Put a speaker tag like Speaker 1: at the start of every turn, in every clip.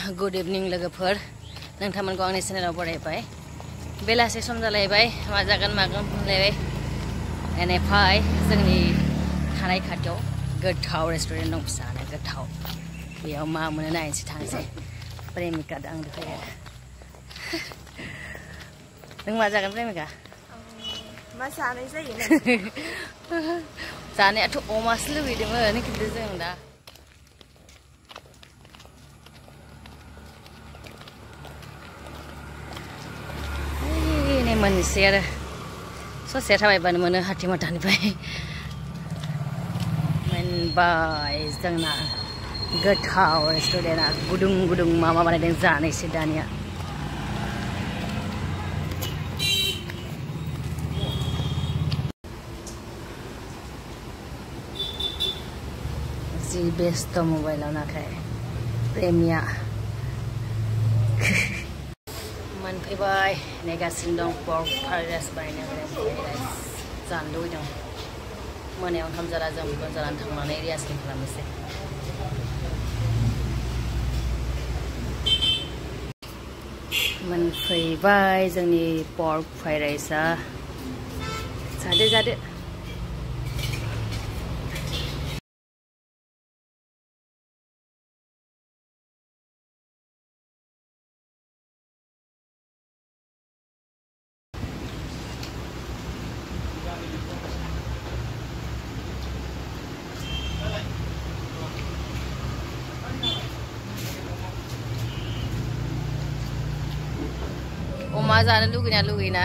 Speaker 1: Good evening लोगोफोर नोंथांमोनखौ आंनि चेनेलाव बरायबाय बेलासे सम जालायबाय मा जागोन मागोन होनलायबाय एनिफ्राय जोंनि थानाय खाथियाव गोथाव रेस्टुरेन्ट दं फिसानो गोथाव बेयाव मा मोनो नायनोसै थांसै प्रेमिका आं देखायो नों मा जागोन प्रेमिका
Speaker 2: मा जानाय जायो
Speaker 1: जानायाथ' अमासो लुबैदोंमोन खिन्थु जों दा मोनसे आरो ससे थाबायबानो मोनो हाथिमाटानिफ्राय मोनबाय जोंना गोथाव रेस्टुरेन्टआ गुदुं गुदुं मा मा बानायदों जानोसै दानिया जि बेस्थ मबाइलाव नाथाय प्रेमिया मोनफैबाय नेगासिनो दं पर्क फ्राइड राइस बानायनो जानो लुबैदों मोनायाव ओंखाम जाला जों ओंखाम जानानै थांनानै रिहार्सेल खालामनोसै मोनफैबाय जोंनि पर्क फ्राइड राइसआ जादो जादो अमा जानो लुगैना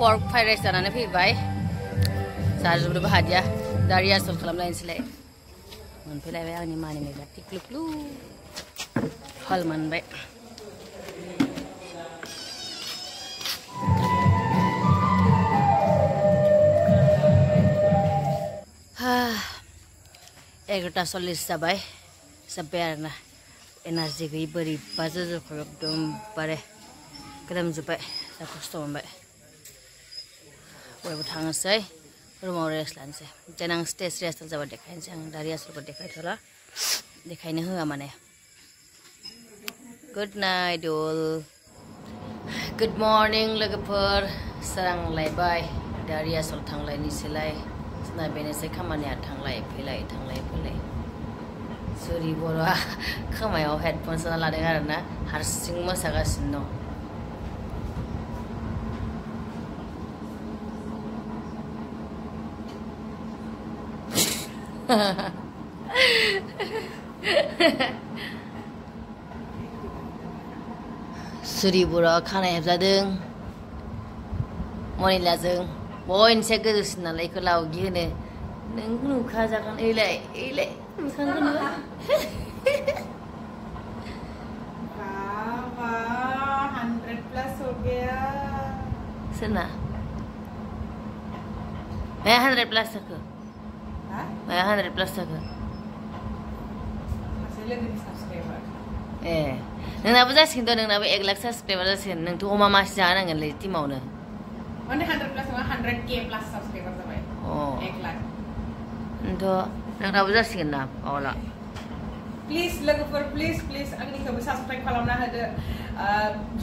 Speaker 1: पर्क फ्राइड राइस जानानै फैबाय जाजोबनोबो हादिया दा रिहार्सेल खालामलायनोसैलाय मोनफैलायबाय आंनि मानि मेगा टिक्लुक्लु फल मोनबाय एगार'ता 40 जाबाय आरोना एनार्जि गैयै बोरैबा जोजोबखौ एकदमबारे गोलोमजोब्बाय जा खस्थ' मोनबाय बयबो थांनोसै रुमाव रेस्ट लानोसै देनां स्टेज रिहार्सेल जाबा देखायनोसै आं दा रिहार्सेलखौ देखायथ'ला देखायनो होआ माने good night all good morning लोगोफोर सोरांलायबाय दा रिहार्सेल थांलायनोसैलाय जोंना बेनोसै खामानिया थांलाय फैलाय सुरि बर'आ खोमायाव हेडफन सोना लादों आरोना हारसिं मोसागासिनो दं सुरि बर'आ खानाय हेबजादों मनिलाजों बयनिसाय गोजौसिन नालाय बेखौ लावगि होनो नों नुखाजागोन ओइलाय नुखागोन नोङो
Speaker 2: 100+ हो गया
Speaker 1: सोरना मैं 100+ जाखो मैं 100+ जाखो ए नोंनाबो जासिगोन थ' नोंनाबो 1 लाख साबसक्राइबार जासिगोन नोंथ' अमा मासे जानांगोनलै टिमावनो
Speaker 2: माने 100+ नङा 100K+ साबसक्राइबार जाबाय 1 लाख
Speaker 1: नोंनाबो जासिगोन ना अला
Speaker 2: प्लिज लोगोफोर प्लिज आंनिखौबो साबसक्राइब खालामना होदो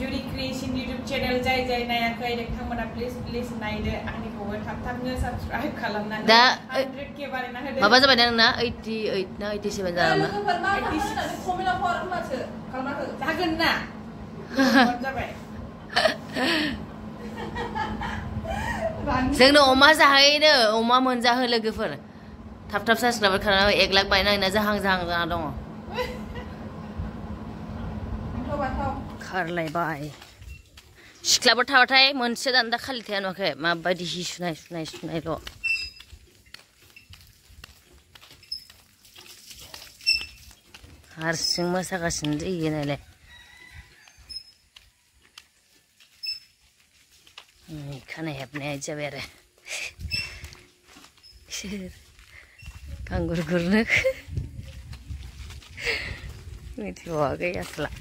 Speaker 2: जुरि क्रिएशन इउट्यूब चेनेल जाय नायाखै नोंथांमोना प्लिज नायदो आंनिखौबो थाबनो साबसक्राइब खालामना दा 100K बानायना होदो
Speaker 1: माबा जाबाय ना नोंना 88 ना 87 जाबाय
Speaker 2: लोगोफोर मा कमेन्टआव फर होनबासो खालामना हो जागोन ना जाबाय
Speaker 1: जोंनो अमा जाहैनो अमा मोनजाहो लोगोफोर थाब साबसक्राइब खालामनानै 1 लाख बायनायना जाहां जाना दङ खारलायबाय सिख्लाफोर थाबाथाय मोनसे दान्दा खालि थाया नुवाखै माबायदि हि सुनायल' हारसिं मोसागासिनो जायो नालाय खानाय हेबनाया जाबाय आरो Anggur gurnek, ini dibawa ke ya selak.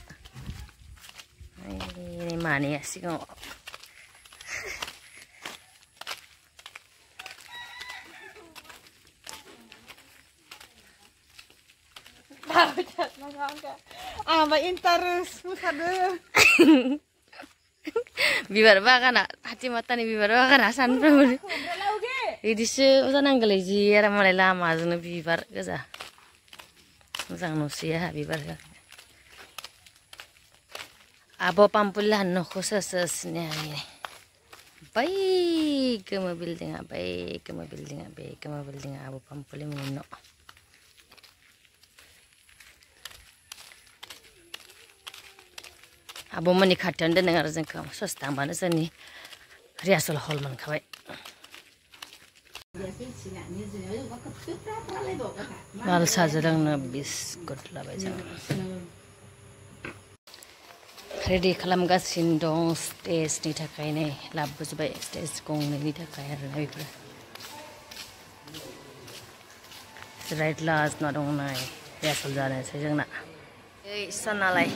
Speaker 1: Ini mana ya sih kok?
Speaker 2: Cat mangga. Ba interest musade.
Speaker 1: Bibar bagan hati mata nih bibar bagan asan pun. Ini sih udah nanggal aja, ramai lama aja bibar gaza. Musang nusia bibar. Abo pampulan no khusus nih ini. Baik ke mobil dengan baik ke mobil dengan abo pampulin no. Abo mani khatan dan dengar jengkam sos tambah seni riasol hall man kawai. Mal sajarang na biskut labai jang. Ready kalamgasin dong stage ni takai ne labu sebai stage kong ni takai ada nabi pula. Right last na dong nai riasol jana sejang na. Sana lai.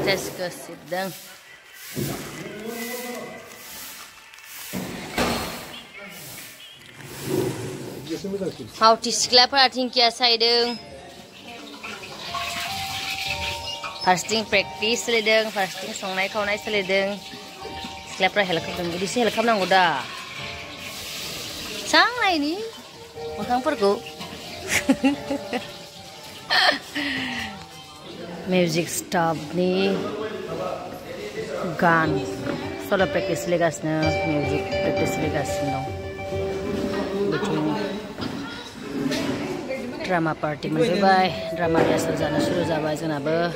Speaker 1: Tes ke sidang. How to sclap I think ya sidang. Fasting practice sedang, fasting song naik kau naik sedang. Sclap ra helakam dong, di sini helakam nang udah. Sang naik ni, makang pergu. Music stop ni gan solo practice legas na music practice legas no between drama party mencoba drama rehearsal jana suruh jaba jana ba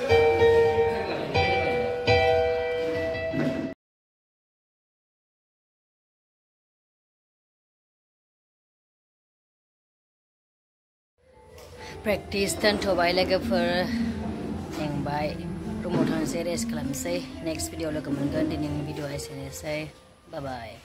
Speaker 1: practice dan coba lagi for yang baik, promotan series kelam saya. Next video lo kemudian di video saya. Bye bye.